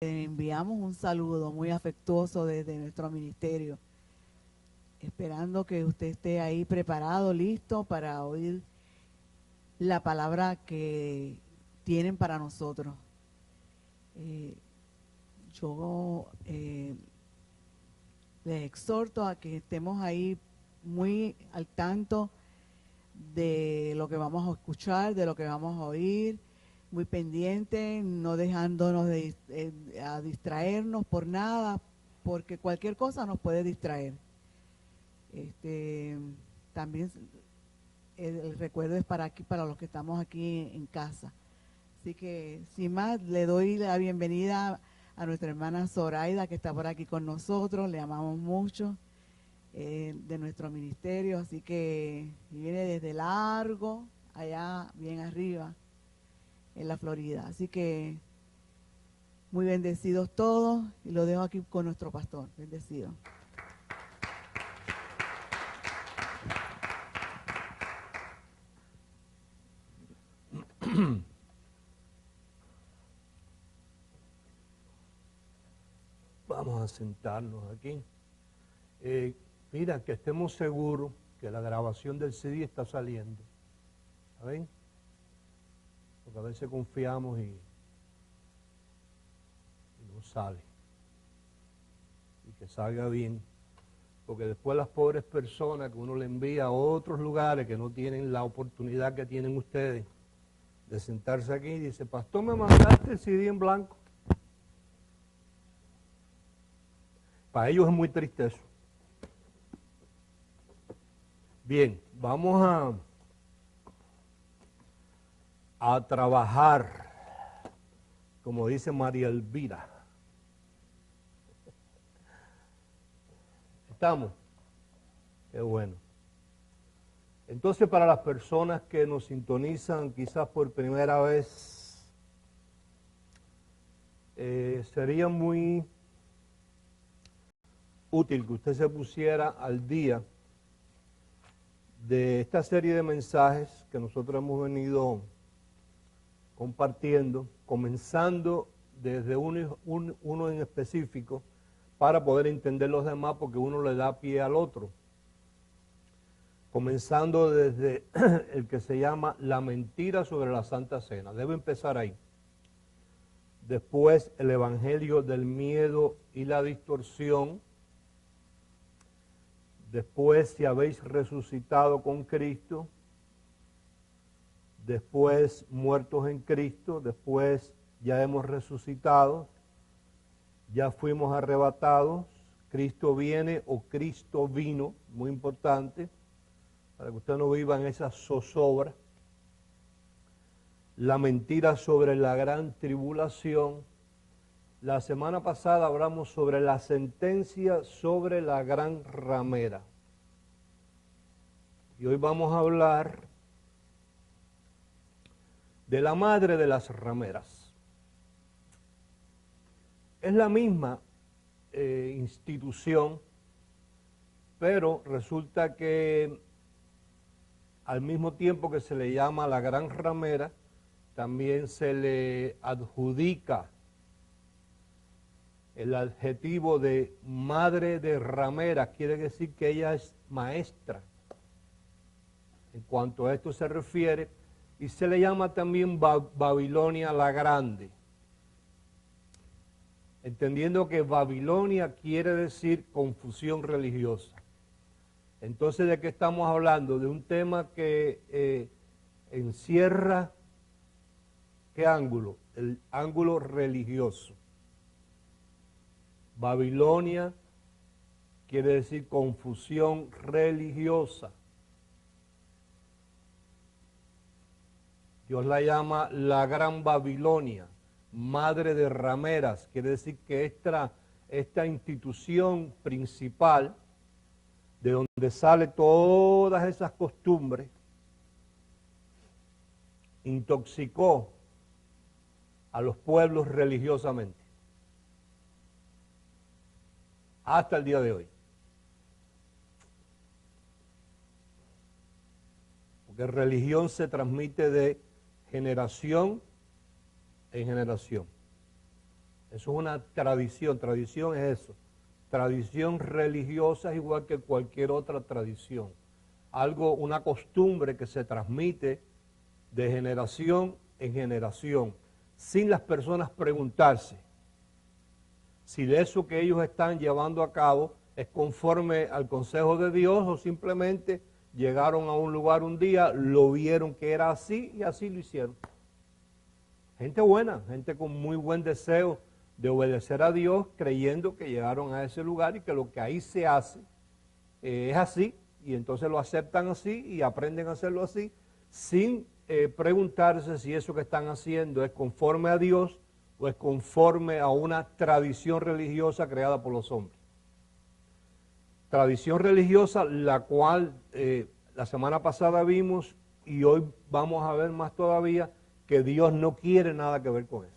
enviamos un saludo muy afectuoso desde nuestro ministerio, esperando que usted esté ahí preparado, listo para oír la palabra que tienen para nosotros. Yo les exhorto a que estemos ahí muy al tanto de lo que vamos a escuchar, de lo que vamos a oír, muy pendientes, no dejándonos a distraernos por nada, porque cualquier cosa nos puede distraer. También el recuerdo es para aquí, para los que estamos aquí en casa. Así que, sin más, le doy la bienvenida a nuestra hermana Zoraida, que está por aquí con nosotros, le amamos mucho, de nuestro ministerio, así que viene desde largo, allá bien arriba, en la Florida. Así que, muy bendecidos todos, y lo dejo aquí con nuestro pastor, bendecido. Vamos a sentarnos aquí. Mira, que estemos seguros que la grabación del CD está saliendo. ¿Saben? Porque a veces confiamos y no sale. Y que salga bien. Porque después las pobres personas que uno le envía a otros lugares que no tienen la oportunidad que tienen ustedes de sentarse aquí y dice, pastor, me mandaste el CD en blanco. Para ellos es muy triste eso. Bien, vamos a trabajar, como dice María Elvira. ¿Estamos? Qué bueno. Entonces, para las personas que nos sintonizan quizás por primera vez, sería muy útil que usted se pusiera al día de esta serie de mensajes que nosotros hemos venido compartiendo, comenzando desde uno en específico para poder entender los demás, porque uno le da pie al otro. Comenzando desde el que se llama la mentira sobre la Santa Cena. Debe empezar ahí. Después el evangelio del miedo y la distorsión. Después si habéis resucitado con Cristo. Después muertos en Cristo. Después ya hemos resucitado. Ya fuimos arrebatados. Cristo viene o Cristo vino, muy importante, para que usted no viva en esa zozobra. La mentira sobre la gran tribulación. La semana pasada hablamos sobre la sentencia sobre la gran ramera. Y hoy vamos a hablar de la madre de las rameras. Es la misma institución, pero resulta que al mismo tiempo que se le llama la gran ramera, también se le adjudica el adjetivo de madre de rameras, quiere decir que ella es maestra. En cuanto a esto se refiere, y se le llama también Babilonia la Grande, entendiendo que Babilonia quiere decir confusión religiosa. Entonces, ¿de qué estamos hablando? De un tema que encierra, ¿qué ángulo? El ángulo religioso. Babilonia quiere decir confusión religiosa. Dios la llama la Gran Babilonia, madre de rameras. Quiere decir que esta institución principal, de donde salen todas esas costumbres, intoxicó a los pueblos religiosamente. Hasta el día de hoy. Porque religión se transmite de generación en generación. Eso es una tradición. Tradición es eso. Tradición religiosa es igual que cualquier otra tradición. Algo, una costumbre que se transmite de generación en generación, sin las personas preguntarse si de eso que ellos están llevando a cabo es conforme al consejo de Dios o simplemente llegaron a un lugar un día, lo vieron que era así y así lo hicieron. Gente buena, gente con muy buen deseo de obedecer a Dios, creyendo que llegaron a ese lugar y que lo que ahí se hace es así, y entonces lo aceptan así y aprenden a hacerlo así, sin preguntarse si eso que están haciendo es conforme a Dios o es conforme a una tradición religiosa creada por los hombres. Tradición religiosa la cual la semana pasada vimos y hoy vamos a ver más todavía que Dios no quiere nada que ver con eso.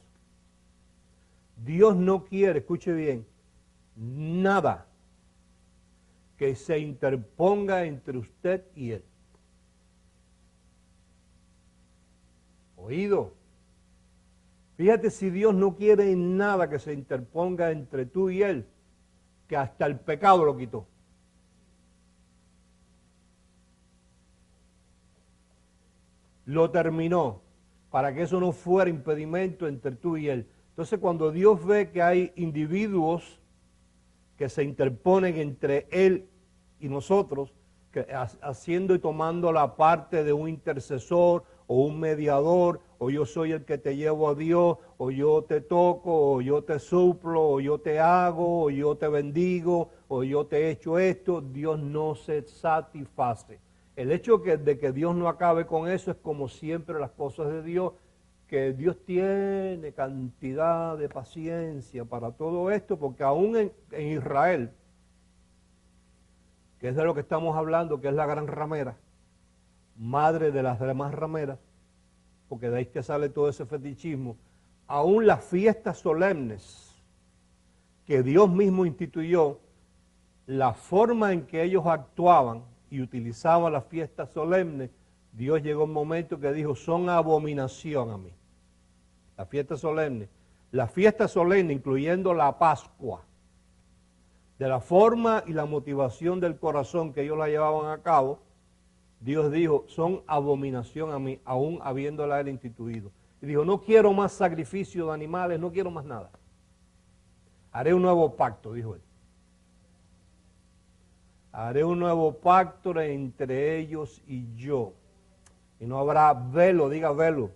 Dios no quiere, escuche bien, nada que se interponga entre usted y Él. Oído. Fíjate si Dios no quiere nada que se interponga entre tú y Él, que hasta el pecado lo quitó. Lo terminó, para que eso no fuera impedimento entre tú y Él. Entonces cuando Dios ve que hay individuos que se interponen entre Él y nosotros, que, haciendo y tomando la parte de un intercesor o un mediador, o yo soy el que te llevo a Dios, o yo te toco, o yo te suplo, o yo te hago, o yo te bendigo, o yo te he hecho esto, Dios no se satisface. El hecho de que Dios no acabe con eso es como siempre las cosas de Dios, que Dios tiene cantidad de paciencia para todo esto, porque aún en Israel, que es de lo que estamos hablando, que es la gran ramera, madre de las demás rameras, porque de ahí que sale todo ese fetichismo, aún las fiestas solemnes que Dios mismo instituyó, la forma en que ellos actuaban y utilizaban las fiestas solemnes, Dios llegó un momento que dijo, son abominación a mí. Las fiestas solemnes, incluyendo la Pascua, de la forma y la motivación del corazón que ellos la llevaban a cabo, Dios dijo, son abominación a mí, aún habiéndola él instituido. Y dijo, no quiero más sacrificio de animales, no quiero más nada. Haré un nuevo pacto, dijo él. Haré un nuevo pacto entre ellos y yo. Y no habrá velo, diga velo,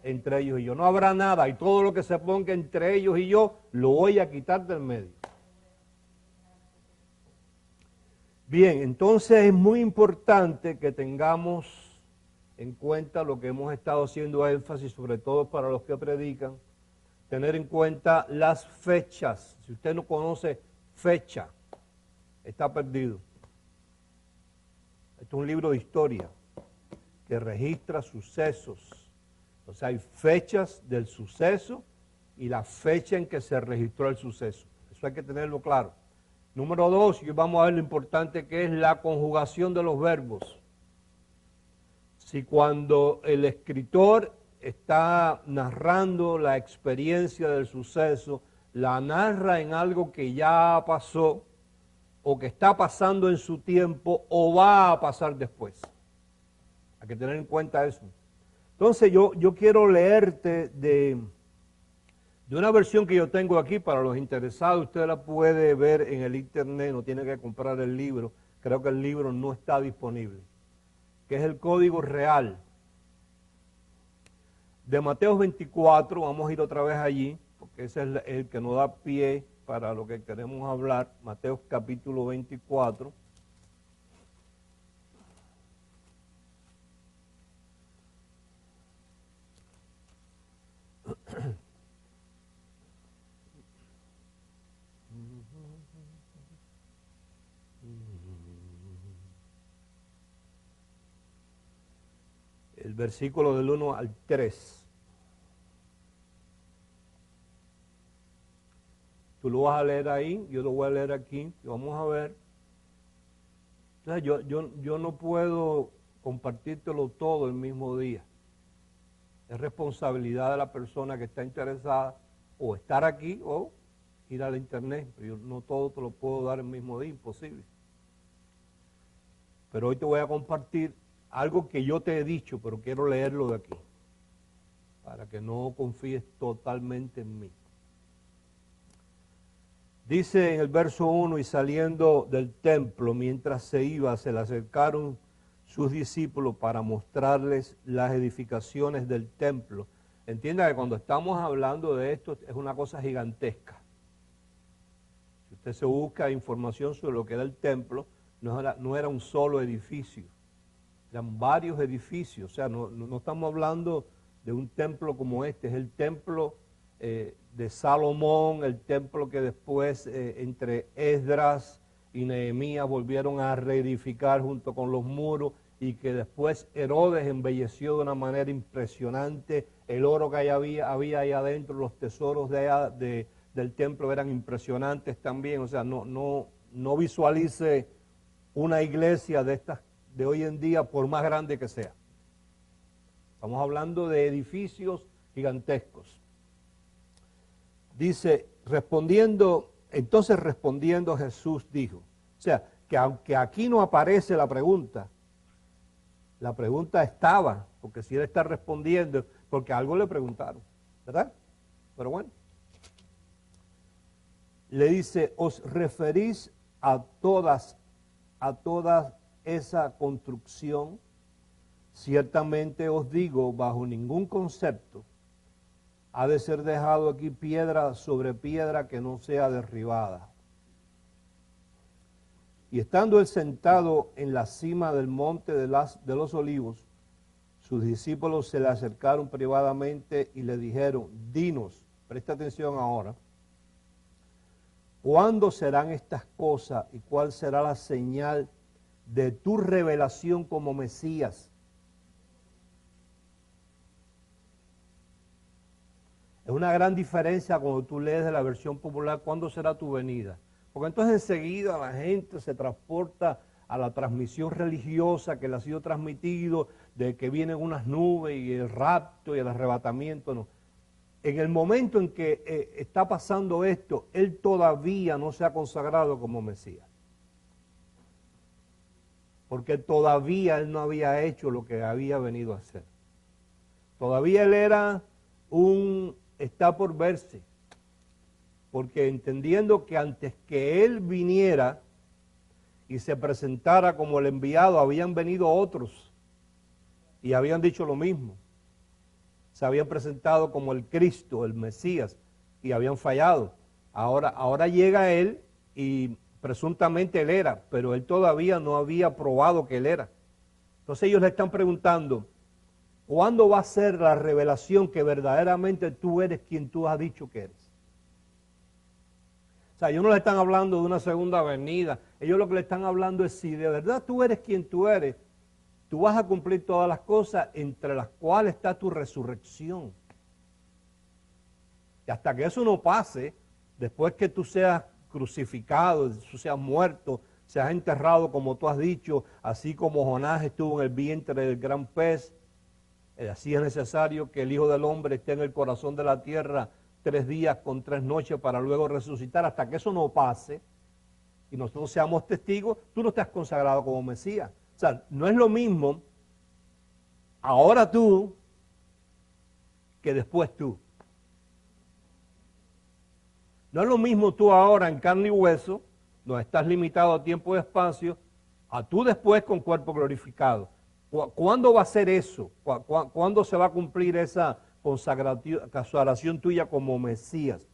entre ellos y yo. No habrá nada y todo lo que se ponga entre ellos y yo, lo voy a quitar del medio. Bien, entonces es muy importante que tengamos en cuenta lo que hemos estado haciendo énfasis, sobre todo para los que predican, tener en cuenta las fechas. Si usted no conoce fecha, está perdido. Esto es un libro de historia que registra sucesos. O sea, hay fechas del suceso y la fecha en que se registró el suceso. Eso hay que tenerlo claro. Número 2, y vamos a ver lo importante que es la conjugación de los verbos. Si cuando el escritor está narrando la experiencia del suceso, la narra en algo que ya pasó, o que está pasando en su tiempo, o va a pasar después. Hay que tener en cuenta eso. Entonces yo quiero leerte de una versión que yo tengo aquí para los interesados. Usted la puede ver en el internet, no tiene que comprar el libro. Creo que el libro no está disponible. Que es el Código Real de Mateo 24. Vamos a ir otra vez allí, porque ese es el que nos da pie para lo que queremos hablar. Mateo capítulo 24. El versículo del 1 al 3. Tú lo vas a leer ahí, yo lo voy a leer aquí, y vamos a ver. Entonces yo no puedo compartírtelo todo el mismo día. Es responsabilidad de la persona que está interesada o estar aquí o ir a la internet. Pero yo no todo te lo puedo dar el mismo día, imposible. Pero hoy te voy a compartir algo que yo te he dicho, pero quiero leerlo de aquí, para que no confíes totalmente en mí. Dice en el verso 1, y saliendo del templo, mientras se iba, se le acercaron sus discípulos para mostrarles las edificaciones del templo. Entienda que cuando estamos hablando de esto es una cosa gigantesca. Si usted se busca información sobre lo que era el templo, no era un solo edificio, eran varios edificios. O sea, no estamos hablando de un templo como este, es el templo de Salomón, el templo que después entre Esdras y Nehemías volvieron a reedificar junto con los muros, y que después Herodes embelleció de una manera impresionante. El oro que había ahí adentro, los tesoros del templo eran impresionantes también. O sea, no visualice una iglesia de estas de hoy en día, por más grande que sea. Estamos hablando de edificios gigantescos. Dice, entonces respondiendo Jesús dijo, o sea, que aunque aquí no aparece la pregunta estaba, porque si él está respondiendo, porque algo le preguntaron, ¿verdad? Pero bueno. Le dice, ¿os referís a toda esa construcción? Ciertamente os digo, bajo ningún concepto ha de ser dejado aquí piedra sobre piedra que no sea derribada. Y estando él sentado en la cima del monte de los olivos, sus discípulos se le acercaron privadamente y le dijeron, dinos, presta atención ahora, ¿cuándo serán estas cosas y cuál será la señal de tu revelación como Mesías? Es una gran diferencia cuando tú lees de la versión popular, ¿cuándo será tu venida? Porque entonces enseguida la gente se transporta a la transmisión religiosa que le ha sido transmitido, de que vienen unas nubes y el rapto y el arrebatamiento. No. En el momento en que está pasando esto, él todavía no se ha consagrado como Mesías. Porque todavía él no había hecho lo que había venido a hacer. Todavía él era está por verse. Porque entendiendo que antes que él viniera y se presentara como el enviado, habían venido otros y habían dicho lo mismo. Se habían presentado como el Cristo, el Mesías, y habían fallado. Ahora llega él y presuntamente él era, pero él todavía no había probado que él era. Entonces ellos le están preguntando, ¿cuándo va a ser la revelación que verdaderamente tú eres quien tú has dicho que eres? O sea, ellos no le están hablando de una segunda venida. Ellos lo que le están hablando es si de verdad tú eres quien tú eres, tú vas a cumplir todas las cosas entre las cuales está tu resurrección. Y hasta que eso no pase, después que tú seas crucificado, tú seas muerto, seas enterrado como tú has dicho, así como Jonás estuvo en el vientre del gran pez, así es necesario que el Hijo del Hombre esté en el corazón de la tierra 3 días con 3 noches para luego resucitar. Hasta que eso no pase y nosotros seamos testigos, tú no te has consagrado como Mesías. O sea, no es lo mismo ahora tú que después tú. No es lo mismo tú ahora en carne y hueso, no estás limitado a tiempo y espacio, a tú después con cuerpo glorificado. ¿Cuándo va a ser eso? ¿Cuándo se va a cumplir esa consagración tuya como Mesías?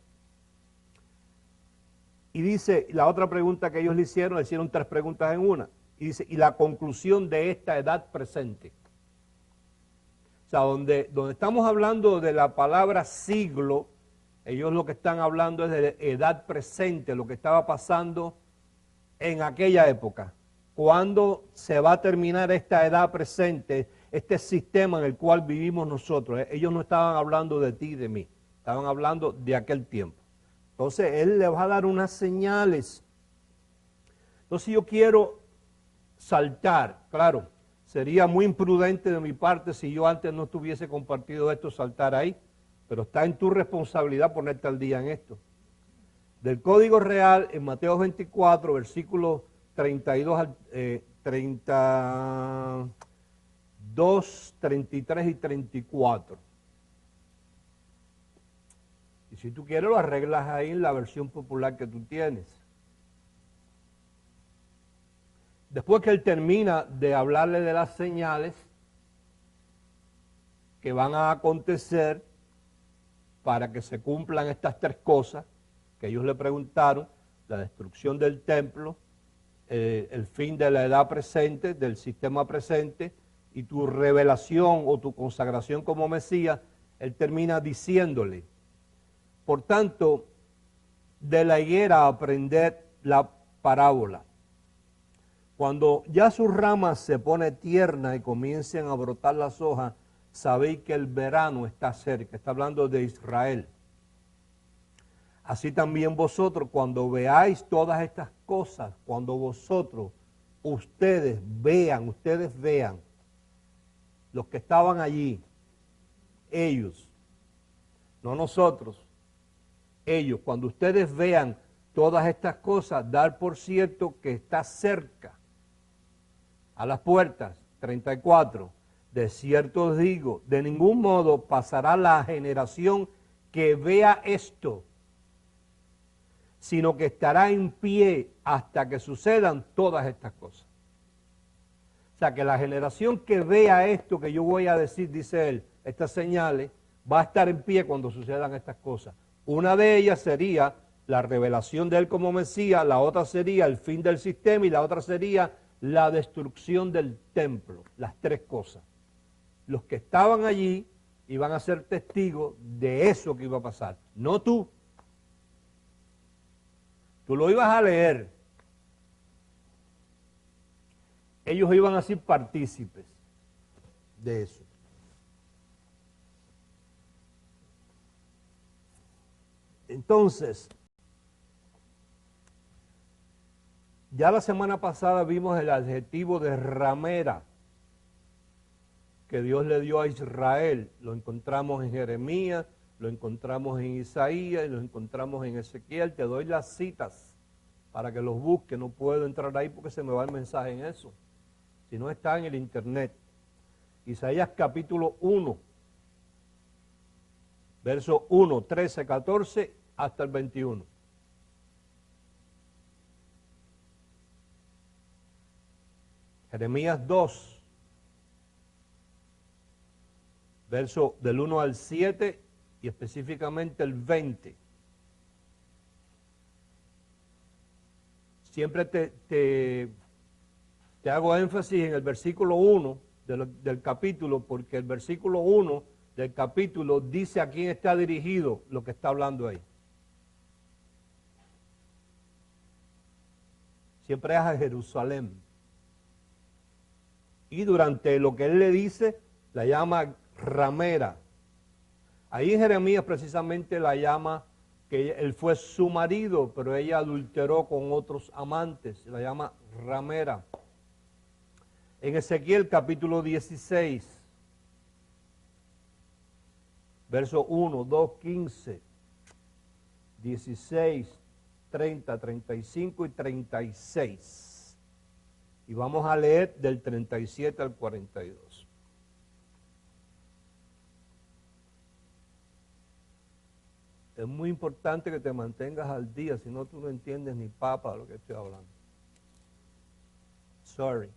Y dice, la otra pregunta que ellos le hicieron 3 preguntas en una. Y dice, y la conclusión de esta edad presente. O sea, donde estamos hablando de la palabra siglo, ellos lo que están hablando es de edad presente, lo que estaba pasando en aquella época. ¿Cuándo se va a terminar esta edad presente, este sistema en el cual vivimos nosotros? Ellos no estaban hablando de ti y de mí, estaban hablando de aquel tiempo. Entonces, él le va a dar unas señales. Entonces, yo quiero saltar, claro, sería muy imprudente de mi parte si yo antes no tuviese compartido esto, saltar ahí. pero está en tu responsabilidad ponerte al día en esto. Del Código Real, en Mateo 24, versículos 32, 32, 33 y 34. Y si tú quieres lo arreglas ahí en la versión popular que tú tienes. Después que él termina de hablarle de las señales que van a acontecer para que se cumplan estas tres cosas que ellos le preguntaron: la destrucción del templo, el fin de la edad presente, del sistema presente, y tu revelación o tu consagración como Mesías, él termina diciéndole: por tanto, de la higuera aprended la parábola. Cuando ya su rama se pone tierna y comiencen a brotar las hojas, sabéis que el verano está cerca. Está hablando de Israel. Así también vosotros, cuando veáis todas estas cosas, cuando ustedes vean, los que estaban allí, ellos, no nosotros, ellos, cuando ustedes vean todas estas cosas, dar por cierto que está cerca, a las puertas. 34, de cierto os digo, de ningún modo pasará la generación que vea esto, sino que estará en pie hasta que sucedan todas estas cosas. O sea, que la generación que vea esto que yo voy a decir, dice él, estas señales, va a estar en pie cuando sucedan estas cosas. Una de ellas sería la revelación de él como Mesías, la otra sería el fin del sistema y la otra sería la destrucción del templo. Las tres cosas. Los que estaban allí iban a ser testigos de eso que iba a pasar, no tú. Tú lo ibas a leer. Ellos iban a ser partícipes de eso. Entonces, ya la semana pasada vimos el adjetivo de ramera que Dios le dio a Israel. Lo encontramos en Jeremías, lo encontramos en Isaías y lo encontramos en Ezequiel. Te doy las citas para que los busques. No puedo entrar ahí porque se me va el mensaje en eso. Si no, está en el internet. Isaías capítulo 1, verso 1, 13, 14 hasta el 21. Jeremías 2, verso del 1 al 7 y específicamente el 20. Siempre te hago énfasis en el versículo 1 del capítulo, porque el versículo 1 del capítulo dice a quién está dirigido lo que está hablando ahí. Siempre es a Jerusalén. Y durante lo que él le dice, la llama ramera. Ahí en Jeremías precisamente la llama que él fue su marido, pero ella adulteró con otros amantes. La llama ramera. En Ezequiel capítulo 16, verso 1, 2, 15, 16, 30, 35 y 36. Y vamos a leer del 37 al 42. Es muy importante que te mantengas al día, si no tú no entiendes ni papa de lo que estoy hablando. Sorry.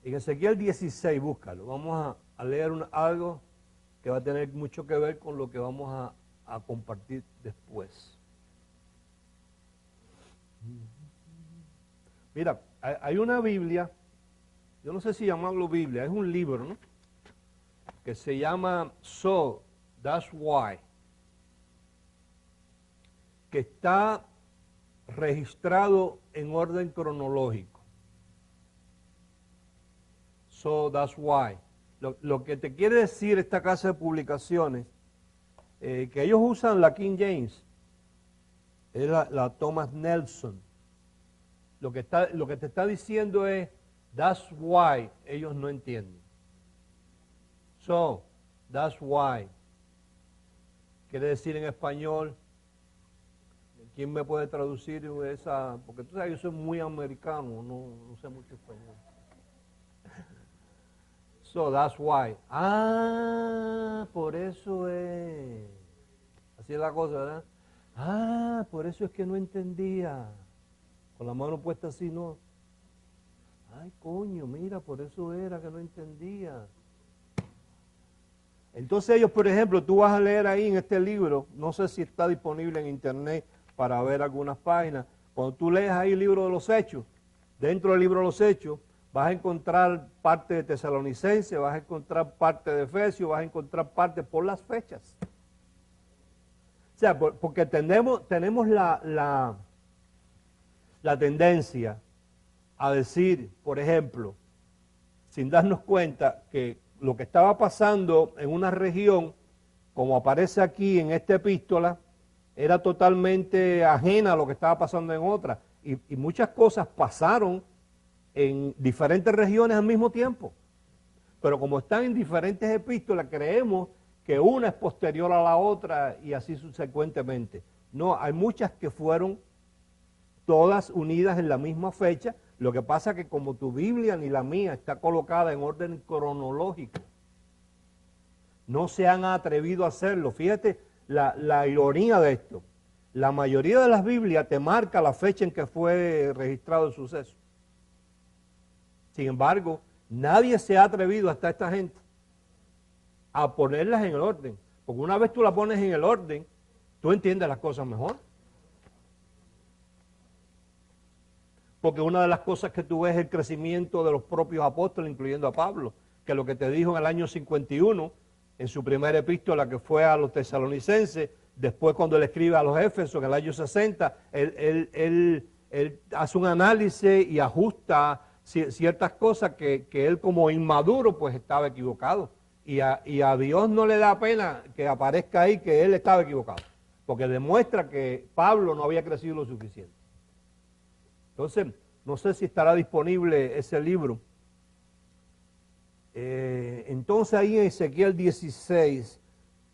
En Ezequiel 16, búscalo. Vamos a leer algo que va a tener mucho que ver con lo que vamos a compartir después. Mira, hay una Biblia, yo no sé si llamarlo Biblia, es un libro, ¿no? Que se llama So, That's Why, que está registrado en orden cronológico. So, That's Why. Lo que te quiere decir esta casa de publicaciones, que ellos usan la King James, es la Thomas Nelson. Lo que te está diciendo es That's why ellos no entienden. So, that's why. Quiere decir en español, ¿quién me puede traducir esa? Porque tú sabes, yo soy muy americano, no sé mucho español. So, that's why. Ah, por eso es. Así es la cosa, ¿verdad? Ah, por eso es que no entendía. Con la mano puesta así, no. Ay, coño, mira, por eso era que no entendía. Entonces ellos, por ejemplo, tú vas a leer ahí en este libro, no sé si está disponible en internet para ver algunas páginas. Cuando tú lees ahí el libro de los Hechos, dentro del libro de los Hechos, vas a encontrar parte de Tesalonicense, vas a encontrar parte de Efesios, vas a encontrar parte por las fechas. O sea, porque tenemos la tendencia a decir, por ejemplo, sin darnos cuenta que lo que estaba pasando en una región, como aparece aquí en esta epístola, era totalmente ajena a lo que estaba pasando en otra. Y muchas cosas pasaron en diferentes regiones al mismo tiempo. Pero como están en diferentes epístolas, creemos que una es posterior a la otra y así subsecuentemente. No, hay muchas que fueron todas unidas en la misma fecha. Lo que pasa es que como tu Biblia ni la mía está colocada en orden cronológico, no se han atrevido a hacerlo. Fíjate la ironía de esto. La mayoría de las Biblias te marca la fecha en que fue registrado el suceso. Sin embargo, nadie se ha atrevido, hasta esta gente, a ponerlas en el orden. Porque una vez tú las pones en el orden, tú entiendes las cosas mejor. Porque una de las cosas que tú ves es el crecimiento de los propios apóstoles, incluyendo a Pablo, que lo que te dijo en el año 51, en su primera epístola que fue a los tesalonicenses, después cuando él escribe a los Éfesos en el año 60, él hace un análisis y ajusta ciertas cosas que él como inmaduro pues estaba equivocado. Y a Dios no le da pena que aparezca ahí que él estaba equivocado, porque demuestra que Pablo no había crecido lo suficiente. Entonces, no sé si estará disponible ese libro. Entonces ahí en Ezequiel 16,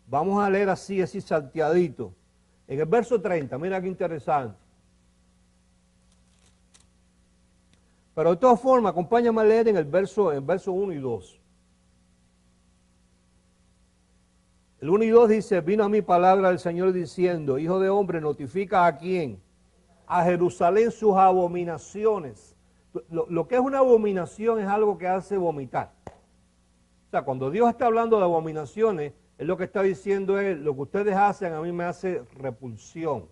vamos a leer así salteadito. En el verso 30, mira qué interesante. Pero de todas formas, acompáñame a leer en el verso 1 y 2. El 1 y 2 dice, vino a mí palabra del Señor diciendo, hijo de hombre, notifica a quién. A Jerusalén sus abominaciones. Lo que es una abominación es algo que hace vomitar. O sea, cuando Dios está hablando de abominaciones, Él lo que está diciendo es, lo que ustedes hacen a mí me hace repulsión.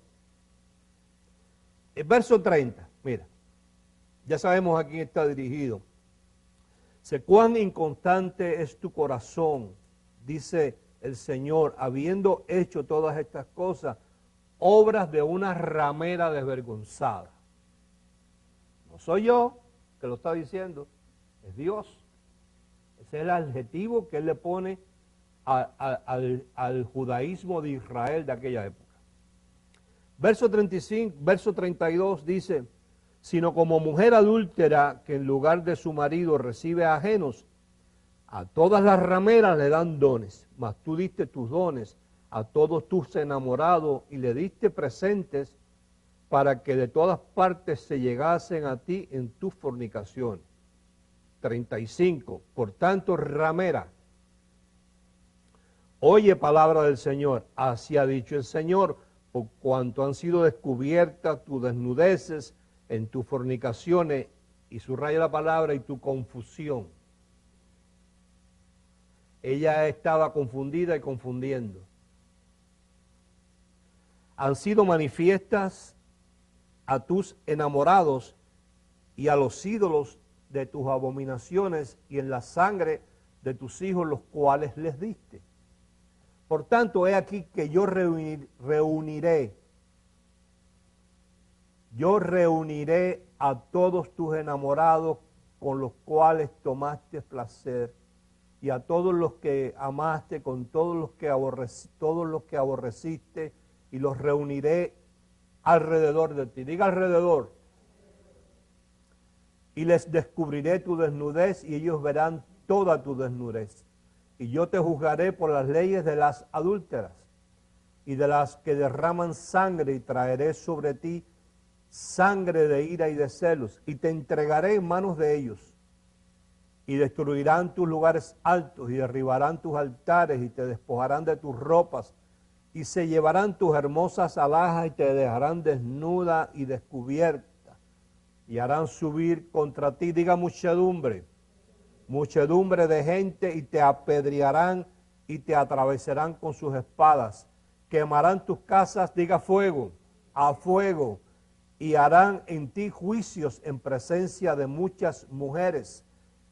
El verso 30, mira, ya sabemos a quién está dirigido. Sé cuán inconstante es tu corazón, dice el Señor, habiendo hecho todas estas cosas, obras de una ramera desvergonzada. No soy yo que lo está diciendo, es Dios. Ese es el adjetivo que Él le pone al judaísmo de Israel de aquella época. Verso 35, verso 32 dice, sino como mujer adúltera que en lugar de su marido recibe ajenos, a todas las rameras le dan dones, mas tú diste tus dones a todos tus enamorados y le diste presentes para que de todas partes se llegasen a ti en tus fornicaciones. 35. Por tanto, ramera, oye palabra del Señor, así ha dicho el Señor, por cuanto han sido descubiertas tus desnudeces en tus fornicaciones, y subraya la palabra, y tu confusión. Ella estaba confundida y confundiendo. Han sido manifiestas a tus enamorados y a los ídolos de tus abominaciones y en la sangre de tus hijos, los cuales les diste. Por tanto, he aquí que yo reuniré a todos tus enamorados con los cuales tomaste placer, y a todos los que amaste, con todos los que aborreciste, y los reuniré alrededor de ti. Diga alrededor. y les descubriré tu desnudez y ellos verán toda tu desnudez. Y yo te juzgaré por las leyes de las adúlteras y de las que derraman sangre, y traeré sobre ti sangre de ira y de celos, y te entregaré en manos de ellos, y destruirán tus lugares altos, y derribarán tus altares, y te despojarán de tus ropas, y se llevarán tus hermosas alhajas, y te dejarán desnuda y descubierta, y harán subir contra ti, diga muchedumbre, muchedumbre de gente, y te apedrearán, y te atravesarán con sus espadas, quemarán tus casas, diga fuego, a fuego, y harán en ti juicios en presencia de muchas mujeres,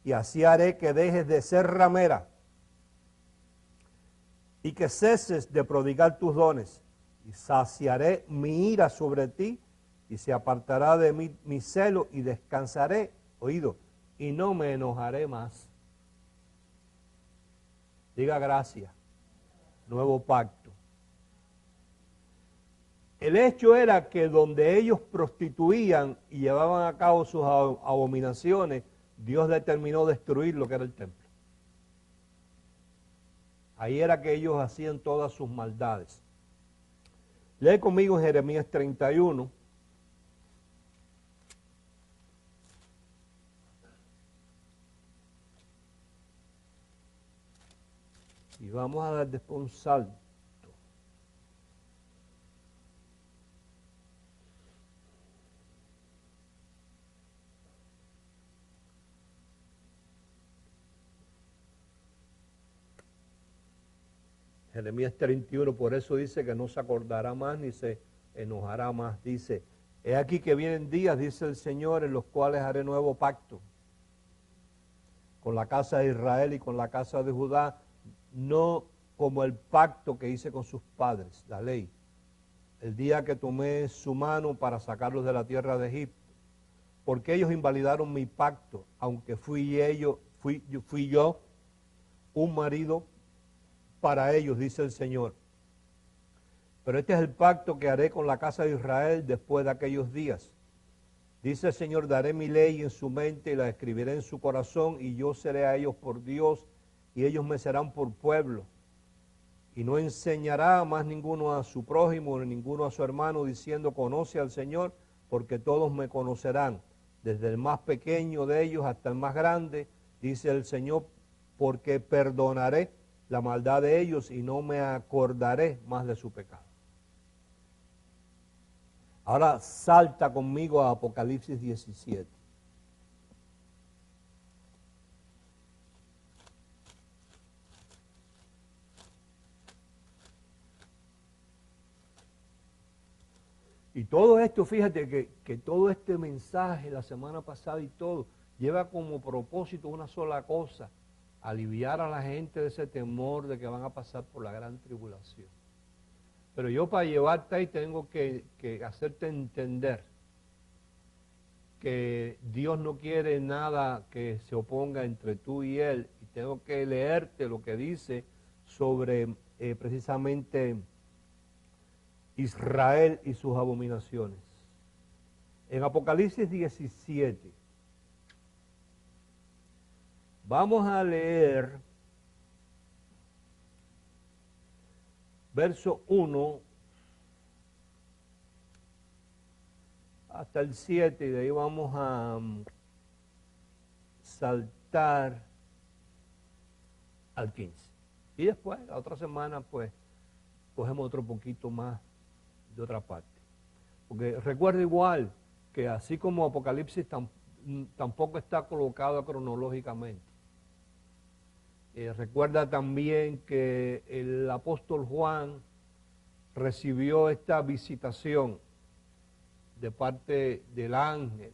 y así haré que dejes de ser ramera, y que ceses de prodigar tus dones, y saciaré mi ira sobre ti, y se apartará de mí mi celo, y descansaré, oído, y no me enojaré más. Diga gracias, nuevo pacto. El hecho era que donde ellos prostituían y llevaban a cabo sus abominaciones, Dios determinó destruir lo que era el templo. Ahí era que ellos hacían todas sus maldades. Lee conmigo en Jeremías 31. Y vamos a dar después un salto. Jeremías 31, por eso dice que no se acordará más ni se enojará más. Dice, he aquí que vienen días, dice el Señor, en los cuales haré nuevo pacto con la casa de Israel y con la casa de Judá, no como el pacto que hice con sus padres, la ley, el día que tomé su mano para sacarlos de la tierra de Egipto, porque ellos invalidaron mi pacto, aunque fui yo un marido para ellos, dice el Señor. Pero este es el pacto que haré con la casa de Israel después de aquellos días. Dice el Señor, daré mi ley en su mente y la escribiré en su corazón, y yo seré a ellos por Dios, y ellos me serán por pueblo. Y no enseñará más ninguno a su prójimo, ni ninguno a su hermano, diciendo, conoce al Señor, porque todos me conocerán, desde el más pequeño de ellos hasta el más grande, dice el Señor, porque perdonaré la maldad de ellos y no me acordaré más de su pecado. Ahora salta conmigo a Apocalipsis 17. Y todo esto, fíjate que todo este mensaje la semana pasada y todo, lleva como propósito una sola cosa: aliviar a la gente de ese temor de que van a pasar por la gran tribulación. Pero yo, para llevarte ahí, tengo que hacerte entender que Dios no quiere nada que se oponga entre tú y Él, y tengo que leerte lo que dice sobre precisamente Israel y sus abominaciones. En Apocalipsis 17, vamos a leer verso 1 hasta el 7, y de ahí vamos a saltar al 15. Y después, la otra semana, pues, cogemos otro poquito más de otra parte. Porque recuerda igual que así como Apocalipsis tampoco está colocado cronológicamente. Recuerda también que el apóstol Juan recibió esta visitación de parte del ángel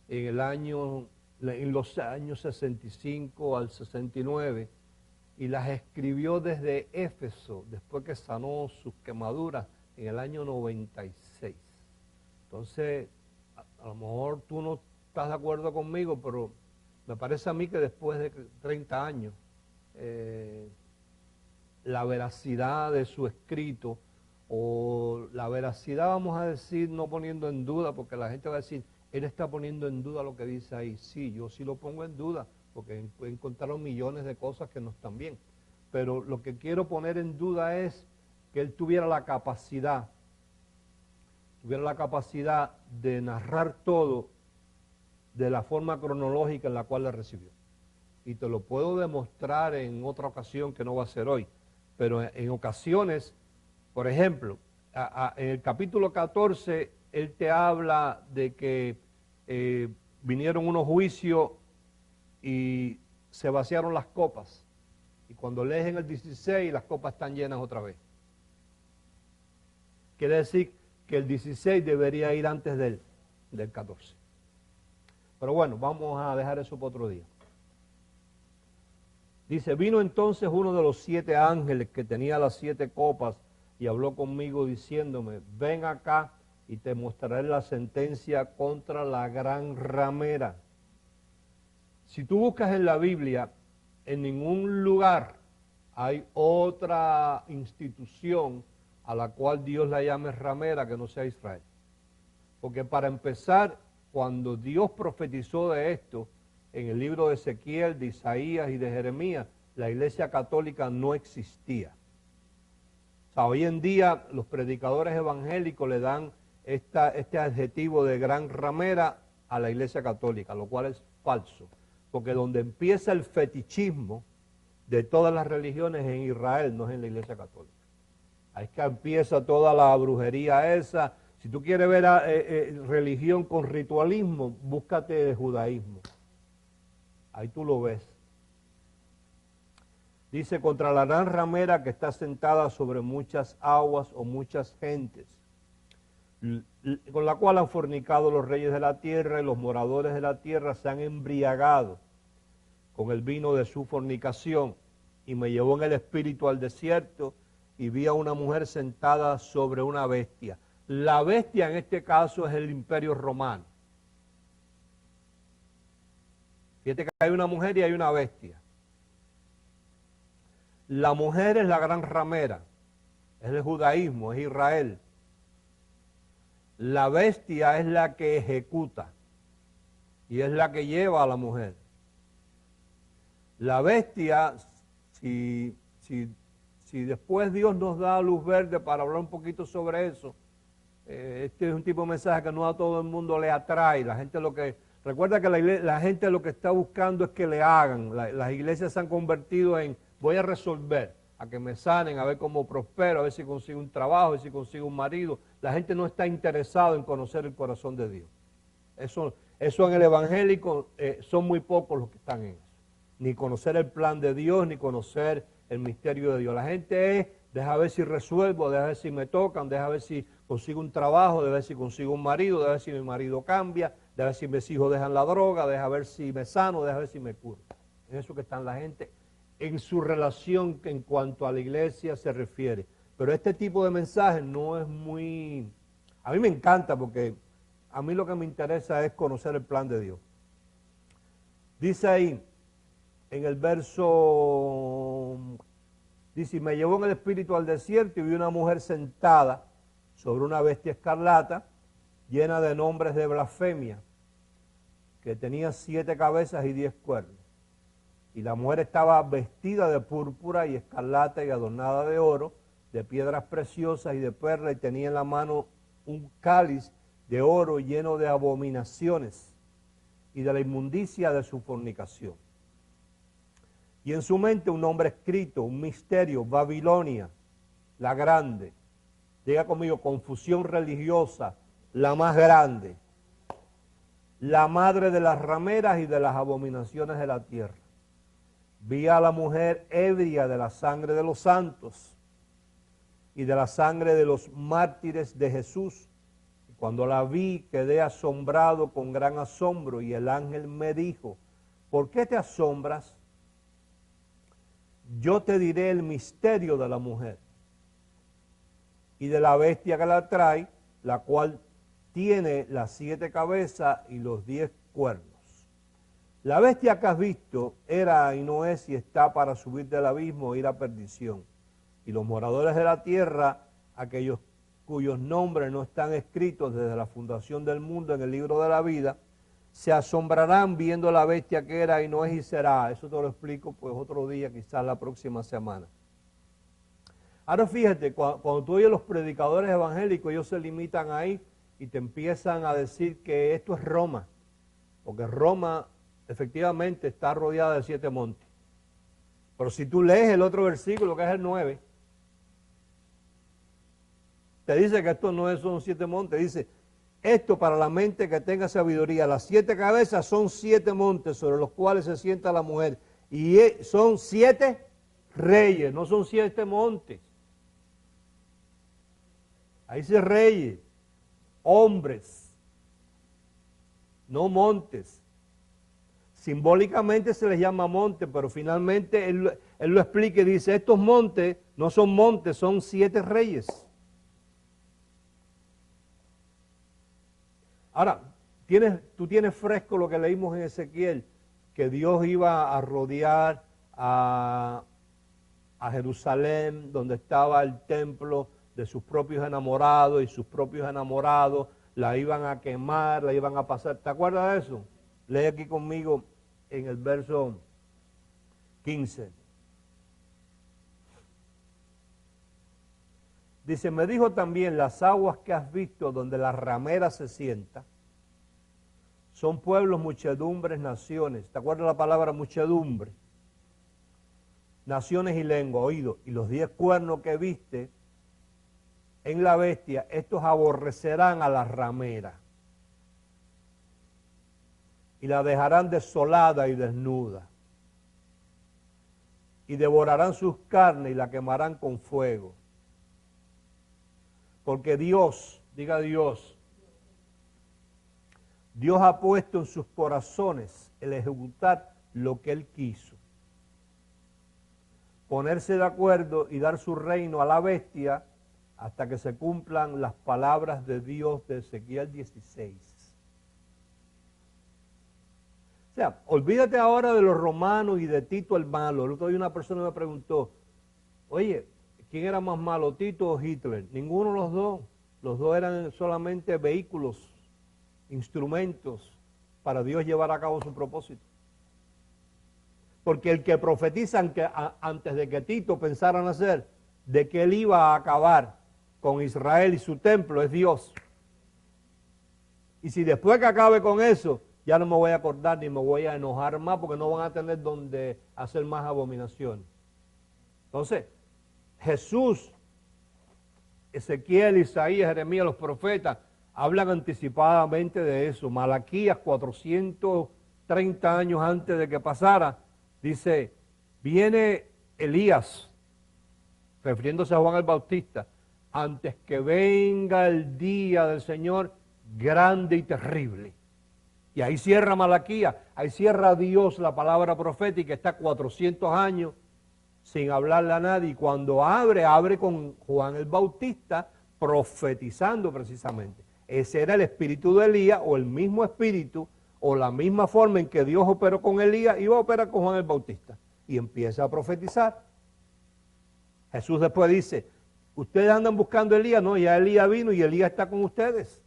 en los años 65 al 69, y las escribió desde Éfeso, después que sanó sus quemaduras en el año 96. Entonces, a lo mejor tú no estás de acuerdo conmigo, pero me parece a mí que después de 30 años, la veracidad de su escrito, o la veracidad, vamos a decir, no poniendo en duda, porque la gente va a decir, él está poniendo en duda lo que dice ahí. Sí, yo sí lo pongo en duda, porque encontraron millones de cosas que no están bien. Pero lo que quiero poner en duda es que él tuviera la capacidad de narrar todo de la forma cronológica en la cual le recibió. Y te lo puedo demostrar en otra ocasión que no va a ser hoy. Pero en ocasiones, por ejemplo, en el capítulo 14, él te habla de que vinieron unos juicios y se vaciaron las copas. Y cuando lees en el 16, las copas están llenas otra vez. Quiere decir que el 16 debería ir antes del 14. Pero bueno, vamos a dejar eso para otro día. Dice, vino entonces uno de los 7 ángeles que tenía las 7 copas y habló conmigo diciéndome, ven acá y te mostraré la sentencia contra la gran ramera. Si tú buscas en la Biblia, en ningún lugar hay otra institución a la cual Dios la llame ramera que no sea Israel. Porque para empezar, cuando Dios profetizó de esto, en el libro de Ezequiel, de Isaías y de Jeremías, la iglesia católica no existía. O sea, hoy en día los predicadores evangélicos le dan este adjetivo de gran ramera a la iglesia católica, lo cual es falso. Porque donde empieza el fetichismo de todas las religiones en Israel, no es en la iglesia católica. Ahí es que empieza toda la brujería esa. Si tú quieres ver religión con ritualismo, búscate el judaísmo. Ahí tú lo ves. Dice, contra la gran ramera que está sentada sobre muchas aguas o muchas gentes, con la cual han fornicado los reyes de la tierra y los moradores de la tierra se han embriagado con el vino de su fornicación. Y me llevó en el espíritu al desierto y vi a una mujer sentada sobre una bestia. La bestia en este caso es el imperio romano. Fíjate que hay una mujer y hay una bestia. La mujer es la gran ramera, es el judaísmo, es Israel. La bestia es la que ejecuta y es la que lleva a la mujer. La bestia, si después Dios nos da luz verde para hablar un poquito sobre eso, este es un tipo de mensaje que no a todo el mundo le atrae. La gente recuerda que la gente lo que está buscando es que le hagan. Las iglesias se han convertido en, voy a resolver, a que me sanen, a ver cómo prospero, a ver si consigo un trabajo, a ver si consigo un marido. La gente no está interesada en conocer el corazón de Dios. Eso en el evangélico son muy pocos los que están en eso. Ni conocer el plan de Dios, ni conocer el misterio de Dios. La gente es, deja ver si resuelvo, deja ver si me tocan, deja ver si consigo un trabajo, deja ver si consigo un marido, deja ver si mi marido cambia, deja ver si mis hijos dejan la droga, deja ver si me sano, deja ver si me curo. En eso que están la gente, en su relación en cuanto a la iglesia se refiere. Pero este tipo de mensaje no es muy... A mí me encanta porque a mí lo que me interesa es conocer el plan de Dios. Dice ahí, en el verso, dice, me llevó en el espíritu al desierto y vi una mujer sentada sobre una bestia escarlata, llena de nombres de blasfemia, que tenía 7 cabezas y 10 cuernos. Y la mujer estaba vestida de púrpura y escarlata y adornada de oro, de piedras preciosas y de perlas, y tenía en la mano un cáliz de oro lleno de abominaciones y de la inmundicia de su fornicación. Y en su mente un nombre escrito, un misterio, Babilonia, la grande. Diga conmigo, confusión religiosa, la más grande, la madre de las rameras y de las abominaciones de la tierra. Vi a la mujer ebria de la sangre de los santos y de la sangre de los mártires de Jesús. Y cuando la vi, quedé asombrado con gran asombro, y el ángel me dijo, ¿por qué te asombras? Yo te diré el misterio de la mujer y de la bestia que la trae, la cual tiene las 7 cabezas y los 10 cuernos. La bestia que has visto era y no es y está para subir del abismo e ir a perdición. Y los moradores de la tierra, aquellos cuyos nombres no están escritos desde la fundación del mundo en el libro de la vida, se asombrarán viendo la bestia que era y no es y será. Eso te lo explico pues otro día, quizás la próxima semana. Ahora fíjate, cuando tú oyes los predicadores evangélicos, ellos se limitan ahí y te empiezan a decir que esto es Roma, porque Roma efectivamente está rodeada de 7 montes. Pero si tú lees el otro versículo, que es el 9, te dice que esto no son 7 montes, dice, esto para la mente que tenga sabiduría, las 7 cabezas son 7 montes sobre los cuales se sienta la mujer, y son 7 reyes, no son 7 montes. Ahí dice reyes, hombres, no montes. Simbólicamente se les llama monte, pero finalmente él lo explica y dice, estos montes no son montes, son 7 reyes. Ahora, tú tienes fresco lo que leímos en Ezequiel, que Dios iba a rodear a Jerusalén, donde estaba el templo de sus propios enamorados, y sus propios enamorados la iban a quemar, la iban a pasar. ¿Te acuerdas de eso? Lee aquí conmigo en el verso 15. Dice, me dijo también, las aguas que has visto donde la ramera se sienta, son pueblos, muchedumbres, naciones. ¿Te acuerdas la palabra muchedumbre? Naciones y lengua, oído. Y los 10 cuernos que viste en la bestia, estos aborrecerán a la ramera y la dejarán desolada y desnuda, y devorarán sus carnes y la quemarán con fuego. Porque Dios, diga Dios, Dios ha puesto en sus corazones el ejecutar lo que Él quiso. Ponerse de acuerdo y dar su reino a la bestia hasta que se cumplan las palabras de Dios de Ezequiel 16. O sea, olvídate ahora de los romanos y de Tito el malo. El otro día una persona me preguntó, oye, ¿quién era más malo, Tito o Hitler? Ninguno de los dos. Los dos eran solamente vehículos, instrumentos para Dios llevar a cabo su propósito. Porque el que profetiza antes de que Tito pensara nacer, de que él iba a acabar con Israel y su templo, es Dios. Y si después que acabe con eso, ya no me voy a acordar ni me voy a enojar más, porque no van a tener donde hacer más abominaciones. Entonces, Jesús, Ezequiel, Isaías, Jeremías, los profetas, hablan anticipadamente de eso. Malaquías, 430 años antes de que pasara, dice, viene Elías, refiriéndose a Juan el Bautista, antes que venga el día del Señor grande y terrible. Y ahí cierra Malaquías, ahí cierra Dios la palabra profética, está 400 años sin hablarle a nadie, y cuando abre con Juan el Bautista profetizando precisamente. Ese era el espíritu de Elías, o el mismo espíritu, o la misma forma en que Dios operó con Elías, iba a operar con Juan el Bautista, y empieza a profetizar. Jesús después dice, ustedes andan buscando a Elías, no, ya Elías vino y Elías está con ustedes.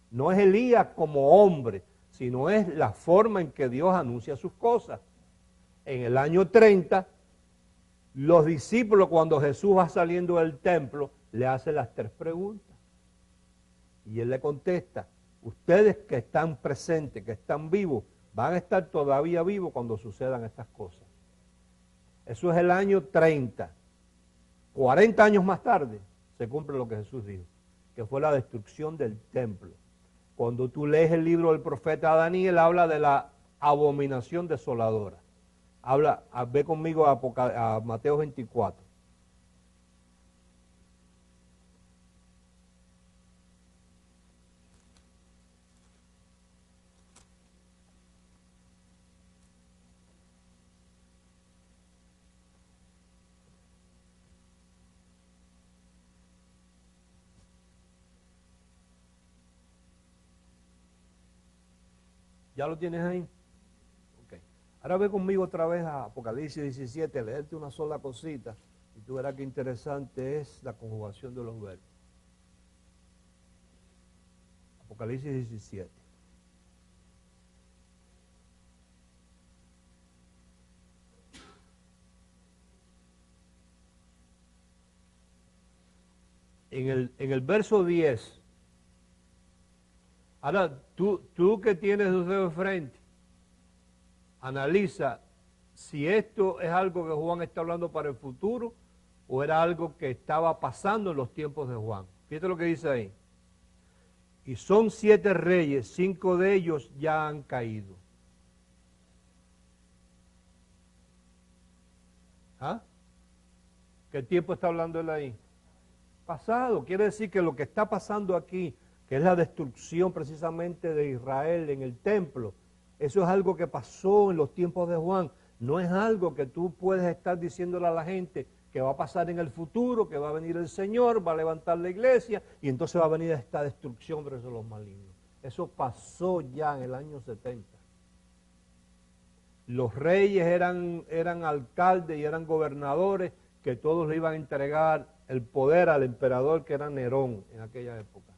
No es Elías como hombre, sino es la forma en que Dios anuncia sus cosas. En el año 30, los discípulos, cuando Jesús va saliendo del templo, le hacen las 3 preguntas. Y él le contesta, ustedes que están presentes, que están vivos, van a estar todavía vivos cuando sucedan estas cosas. Eso es el año 30. 40 años más tarde se cumple lo que Jesús dijo, que fue la destrucción del templo. Cuando tú lees el libro del profeta Daniel, habla de la abominación desoladora. Ve conmigo a Mateo 24. ¿Ya lo tienes ahí? Ok. Ahora ve conmigo otra vez a Apocalipsis 17, leerte una sola cosita y tú verás qué interesante es la conjugación de los verbos. Apocalipsis 17. En el verso 10, ahora tú que tienes los dedos de frente, analiza si esto es algo que Juan está hablando para el futuro o era algo que estaba pasando en los tiempos de Juan. Fíjate lo que dice ahí. Y son 7 reyes, 5 de ellos ya han caído. ¿Ah? ¿Qué tiempo está hablando él ahí? Pasado. Quiere decir que lo que está pasando aquí, que es la destrucción precisamente de Israel en el templo, eso es algo que pasó en los tiempos de Juan. No es algo que tú puedes estar diciéndole a la gente que va a pasar en el futuro, que va a venir el Señor, va a levantar la iglesia y entonces va a venir esta destrucción sobre los malignos. Eso pasó ya en el año 70. Los reyes eran alcaldes y eran gobernadores que todos le iban a entregar el poder al emperador que era Nerón en aquella época.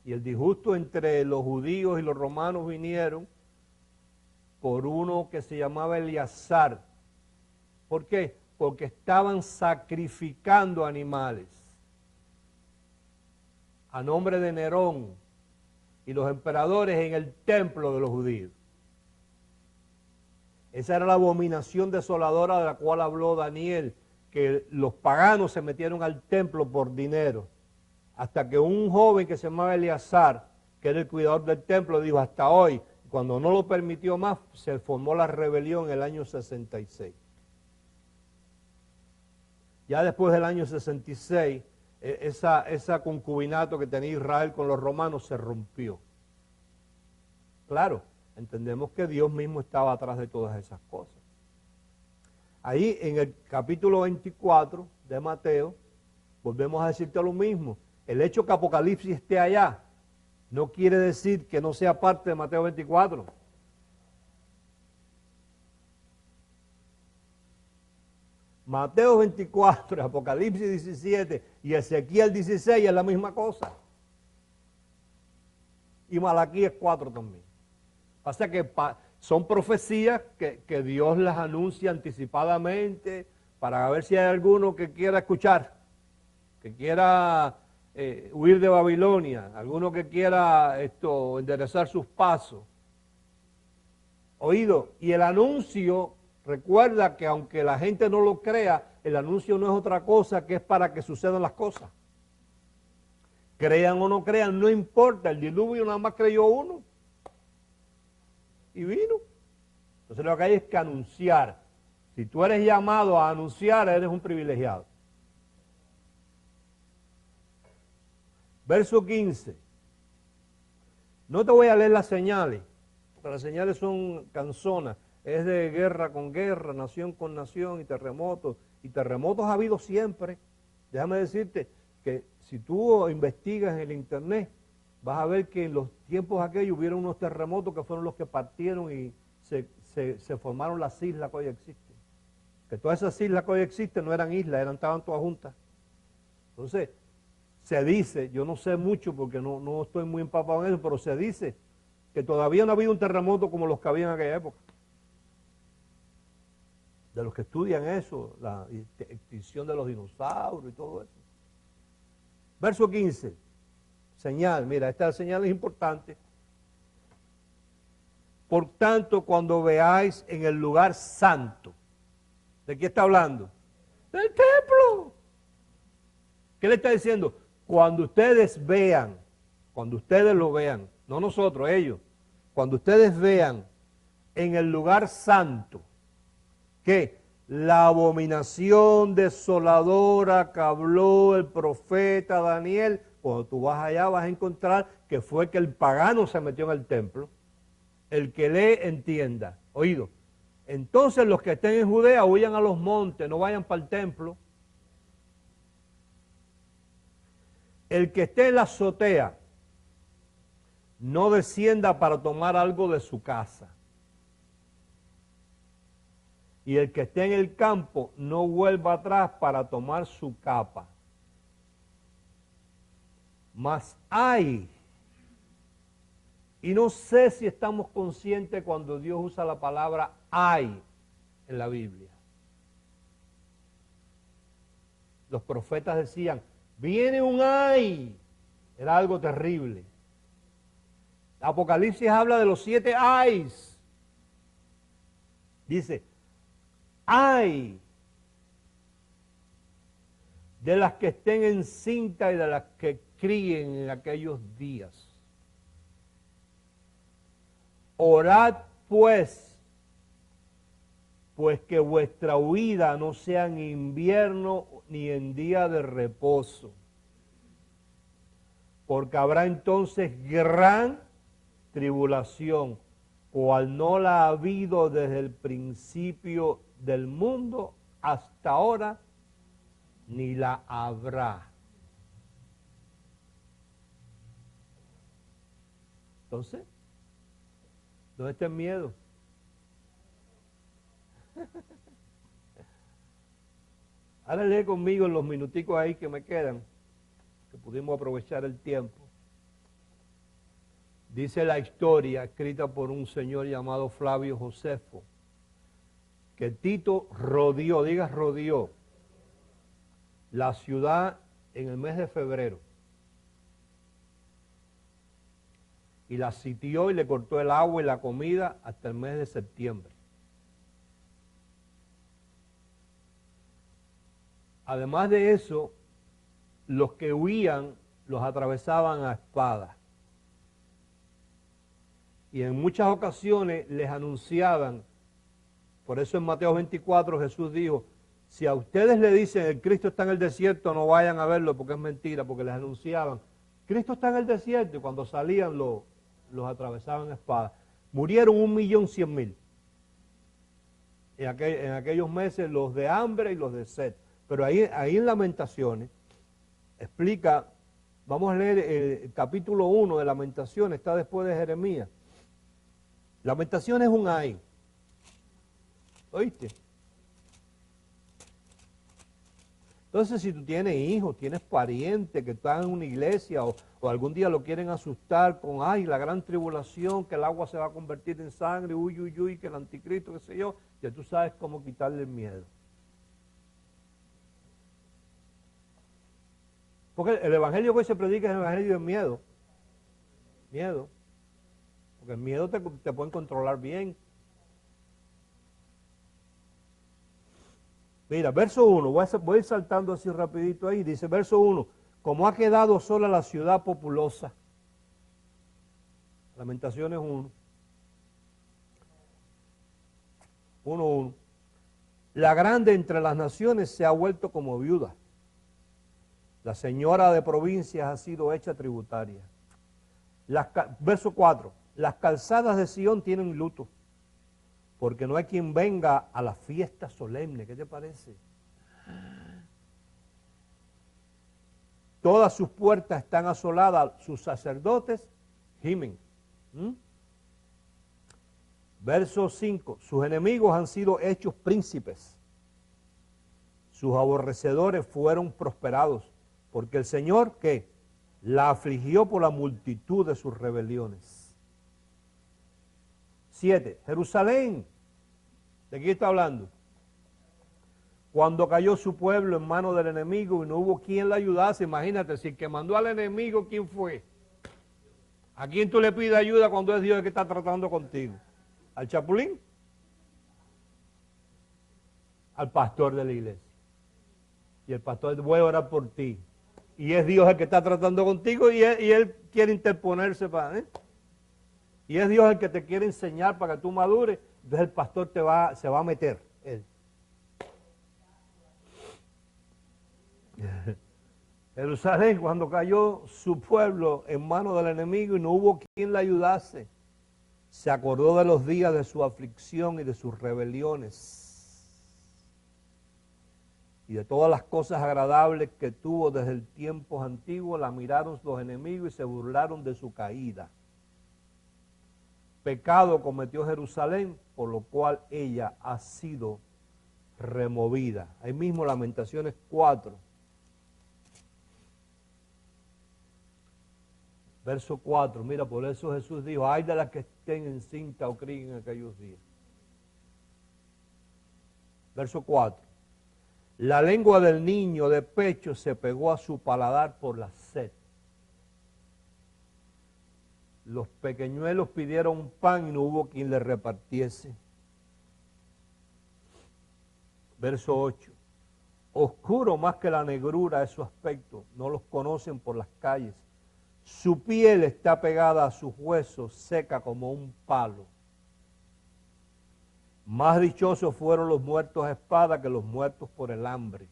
Y el disgusto entre los judíos y los romanos vinieron por uno que se llamaba Eleazar. ¿Por qué? Porque estaban sacrificando animales a nombre de Nerón y los emperadores en el templo de los judíos. Esa era la abominación desoladora de la cual habló Daniel, que los paganos se metieron al templo por dinero, hasta que un joven que se llamaba Eleazar, que era el cuidador del templo, dijo hasta hoy. Cuando no lo permitió más, se formó la rebelión en el año 66. Ya después del año 66, esa concubinato que tenía Israel con los romanos se rompió. Claro, entendemos que Dios mismo estaba atrás de todas esas cosas. Ahí en el capítulo 24 de Mateo, volvemos a decirte lo mismo. El hecho que Apocalipsis esté allá no quiere decir que no sea parte de Mateo 24. Mateo 24, Apocalipsis 17 y Ezequiel 16 es la misma cosa. Y Malaquías 4 también. Pasa que son profecías que Dios las anuncia anticipadamente para ver si hay alguno que quiera escuchar, que quiera huir de Babilonia, alguno que quiera enderezar sus pasos. Oído, y el anuncio, recuerda que aunque la gente no lo crea, el anuncio no es otra cosa que es para que sucedan las cosas. Crean o no crean, no importa, el diluvio nada más creyó uno y vino. Entonces lo que hay es que anunciar. Si tú eres llamado a anunciar, eres un privilegiado. Verso 15. No te voy a leer las señales, porque las señales son canzonas. Es de guerra con guerra, nación con nación y terremotos. Y terremotos ha habido siempre. Déjame decirte que si tú investigas en el internet, vas a ver que en los tiempos aquellos hubieron unos terremotos que fueron los que partieron y se formaron las islas que hoy existen. Que todas esas islas que hoy existen no eran islas, estaban todas juntas. Entonces, se dice, yo no sé mucho porque no estoy muy empapado en eso, pero se dice que todavía no ha habido un terremoto como los que había en aquella época. De los que estudian eso, la extinción de los dinosaurios y todo eso. Verso 15, señal, mira, esta señal es importante. Por tanto, cuando veáis en el lugar santo, ¿de qué está hablando? Del templo. ¿Qué le está diciendo? Cuando ustedes vean, cuando ustedes lo vean, no nosotros, ellos, cuando ustedes vean en el lugar santo, que la abominación desoladora que habló el profeta Daniel, cuando tú vas allá vas a encontrar que fue que el pagano se metió en el templo. El que lee entienda. Oído. Entonces los que estén en Judea huyan a los montes, no vayan para el templo. El que esté en la azotea no descienda para tomar algo de su casa. Y el que esté en el campo no vuelva atrás para tomar su capa. Mas hay. Y no sé si estamos conscientes cuando Dios usa la palabra hay en la Biblia. Los profetas decían, viene un ay. Era algo terrible. Apocalipsis habla de los 7 ayes. Dice, ay de las que estén encintas y de las que críen en aquellos días. Orad pues que vuestra huida no sea en invierno ni en día de reposo, porque habrá entonces gran tribulación, cual no la ha habido desde el principio del mundo hasta ahora, ni la habrá. Entonces, ¿dónde está el miedo? Ahora lee conmigo en los minuticos ahí que me quedan, que pudimos aprovechar el tiempo. Dice la historia escrita por un señor llamado Flavio Josefo, que Tito rodeó, rodeó, la ciudad en el mes de febrero. Y la sitió y le cortó el agua y la comida hasta el mes de septiembre. Además de eso, los que huían los atravesaban a espada. Y en muchas ocasiones les anunciaban, por eso en Mateo 24 Jesús dijo, si a ustedes le dicen el Cristo está en el desierto, no vayan a verlo porque es mentira, porque les anunciaban, Cristo está en el desierto, y cuando salían los atravesaban a espada. Murieron 1.100.000. En aquellos meses los de hambre y los de sed. Pero ahí en Lamentaciones explica, vamos a leer el capítulo 1 de Lamentaciones, está después de Jeremías. Lamentaciones es un ay. ¿Oíste? Entonces, si tú tienes hijos, tienes parientes que están en una iglesia o algún día lo quieren asustar con, ay, la gran tribulación, que el agua se va a convertir en sangre, uy, uy, uy, que el anticristo, qué sé yo, ya tú sabes cómo quitarle el miedo. Porque el evangelio que hoy se predica es el evangelio del miedo. Miedo. Porque el miedo te puede controlar bien. Mira, verso 1, voy a ir saltando así rapidito ahí, dice verso 1, como ha quedado sola la ciudad populosa. Lamentaciones 1. 1:1. La grande entre las naciones se ha vuelto como viuda. La señora de provincias ha sido hecha tributaria. Verso 4. Las calzadas de Sión tienen luto, porque no hay quien venga a la fiesta solemne. ¿Qué te parece? Todas sus puertas están asoladas, sus sacerdotes gimen. Verso 5. Sus enemigos han sido hechos príncipes. Sus aborrecedores fueron prosperados, porque el Señor, ¿qué? La afligió por la multitud de sus rebeliones. 7. Jerusalén. ¿De qué está hablando? Cuando cayó su pueblo en manos del enemigo y no hubo quien la ayudase. Imagínate, si el que mandó al enemigo, ¿quién fue? ¿A quién tú le pides ayuda cuando es Dios el que está tratando contigo? ¿Al chapulín? Al pastor de la iglesia. Y el pastor, voy a orar por ti. Y es Dios el que está tratando contigo y él quiere interponerse para... Y es Dios el que te quiere enseñar para que tú madures. Entonces el pastor se va a meter. Él. Jerusalén, cuando cayó su pueblo en manos del enemigo y no hubo quien la ayudase, se acordó de los días de su aflicción y de sus rebeliones y de todas las cosas agradables que tuvo desde el tiempo antiguo. La miraron los enemigos y se burlaron de su caída. Pecado cometió Jerusalén, por lo cual ella ha sido removida. Ahí mismo Lamentaciones 4. Verso 4, mira, por eso Jesús dijo, ay de las que estén encinta o críen en aquellos días. Verso 4, la lengua del niño de pecho se pegó a su paladar por la sed. Los pequeñuelos pidieron pan y no hubo quien les repartiese. Verso 8, oscuro más que la negrura es su aspecto, no los conocen por las calles. Su piel está pegada a sus huesos, seca como un palo. Más dichosos fueron los muertos a espada que los muertos por el hambre,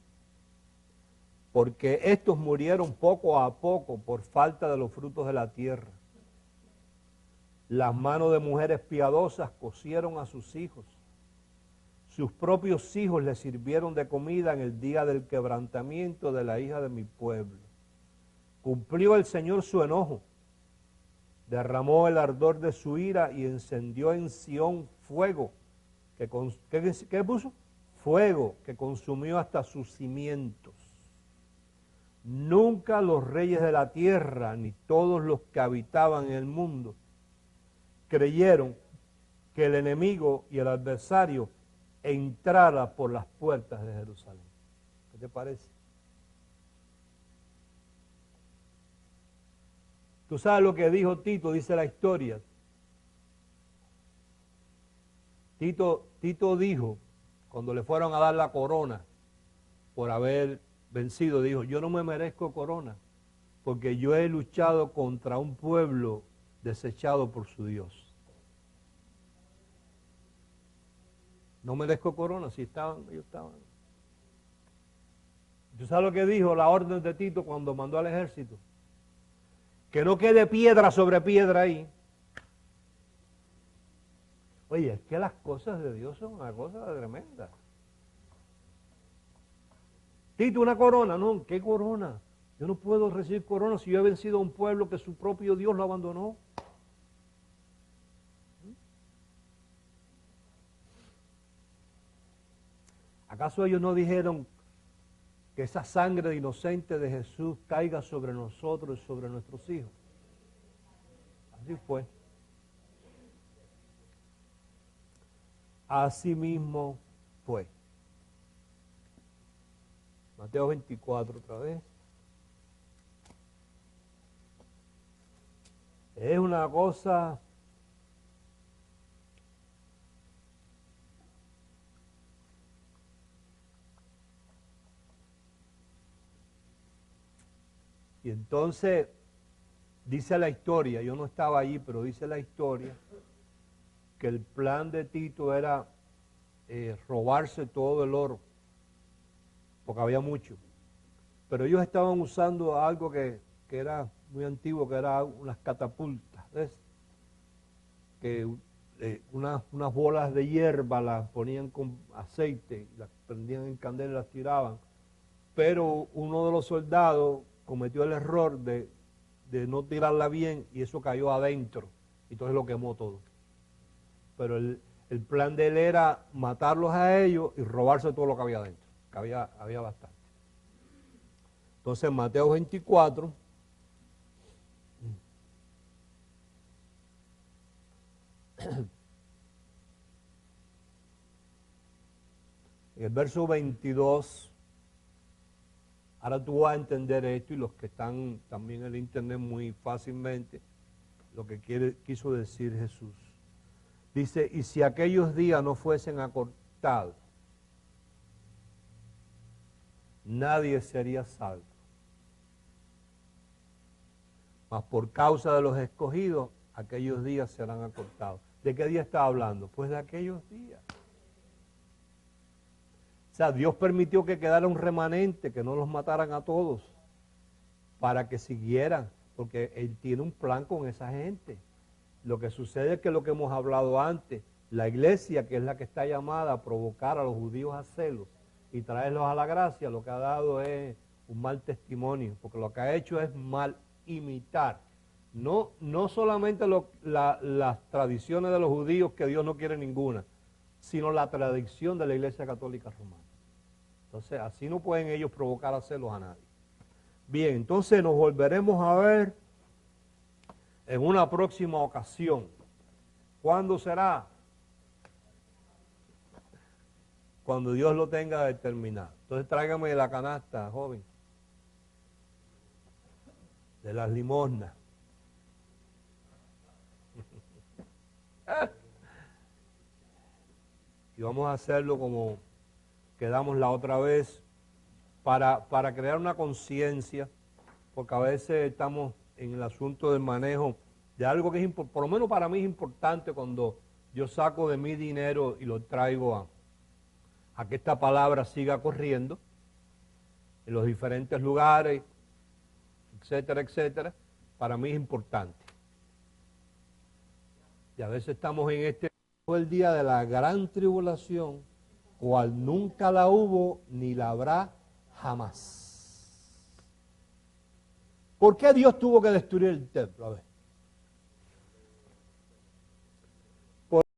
porque estos murieron poco a poco por falta de los frutos de la tierra. Las manos de mujeres piadosas cocieron a sus hijos. Sus propios hijos les sirvieron de comida en el día del quebrantamiento de la hija de mi pueblo. Cumplió el Señor su enojo, derramó el ardor de su ira y encendió en Sión fuego. ¿Qué puso? Fuego que consumió hasta sus cimientos. Nunca los reyes de la tierra, ni todos los que habitaban en el mundo, creyeron que el enemigo y el adversario entrara por las puertas de Jerusalén. ¿Qué te parece? Tú sabes lo que dijo Tito, dice la historia. Tito dijo, cuando le fueron a dar la corona por haber vencido, dijo, yo no me merezco corona, porque yo he luchado contra un pueblo desechado por su Dios. No merezco corona, si ellos estaban. ¿Tú sabes lo que dijo la orden de Tito cuando mandó al ejército? Que no quede piedra sobre piedra ahí. Oye, es que las cosas de Dios son una cosa tremenda. Tito, una corona, no, ¿qué corona? Yo no puedo recibir corona si yo he vencido a un pueblo que su propio Dios lo abandonó. ¿Acaso ellos no dijeron que esa sangre inocente de Jesús caiga sobre nosotros y sobre nuestros hijos? Así fue. Así mismo fue. Mateo 24 otra vez. Es una cosa y entonces dice la historia, yo no estaba allí, pero dice la historia que el plan de Tito era robarse todo el oro, porque había mucho. Pero ellos estaban usando algo que era muy antiguo, que era unas catapultas, ¿ves? Que unas bolas de hierba las ponían con aceite, las prendían en candela y las tiraban. Pero uno de los soldados cometió el error de no tirarla bien y eso cayó adentro. Y entonces lo quemó todo. Pero el plan de él era matarlos a ellos y robarse todo lo que había adentro, que había bastante. Entonces Mateo 24, en el verso 22, ahora tú vas a entender esto y los que están también en el internet muy fácilmente, lo que quiso decir Jesús. Dice, y si aquellos días no fuesen acortados, nadie sería salvo. Mas por causa de los escogidos, aquellos días serán acortados. ¿De qué día está hablando? Pues de aquellos días. O sea, Dios permitió que quedara un remanente, que no los mataran a todos, para que siguieran, porque Él tiene un plan con esa gente. Lo que sucede es que lo que hemos hablado antes, la iglesia, que es la que está llamada a provocar a los judíos a celos y traerlos a la gracia, lo que ha dado es un mal testimonio, porque lo que ha hecho es mal imitar. No solamente las tradiciones de los judíos, que Dios no quiere ninguna, sino la tradición de la Iglesia Católica Romana. Entonces, así no pueden ellos provocar a celos a nadie. Bien, entonces nos volveremos a ver en una próxima ocasión. ¿Cuándo será? Cuando Dios lo tenga determinado. Entonces tráigame la canasta, joven, de las limosnas. Y vamos a hacerlo como quedamos la otra vez, para crear una conciencia, porque a veces estamos en el asunto del manejo de algo que es, por lo menos para mí es importante cuando yo saco de mi dinero y lo traigo a que esta palabra siga corriendo en los diferentes lugares, etcétera, etcétera. Para mí es importante. Y a veces estamos en el día de la gran tribulación, cual nunca la hubo ni la habrá jamás. ¿Por qué Dios tuvo que destruir el templo? A ver.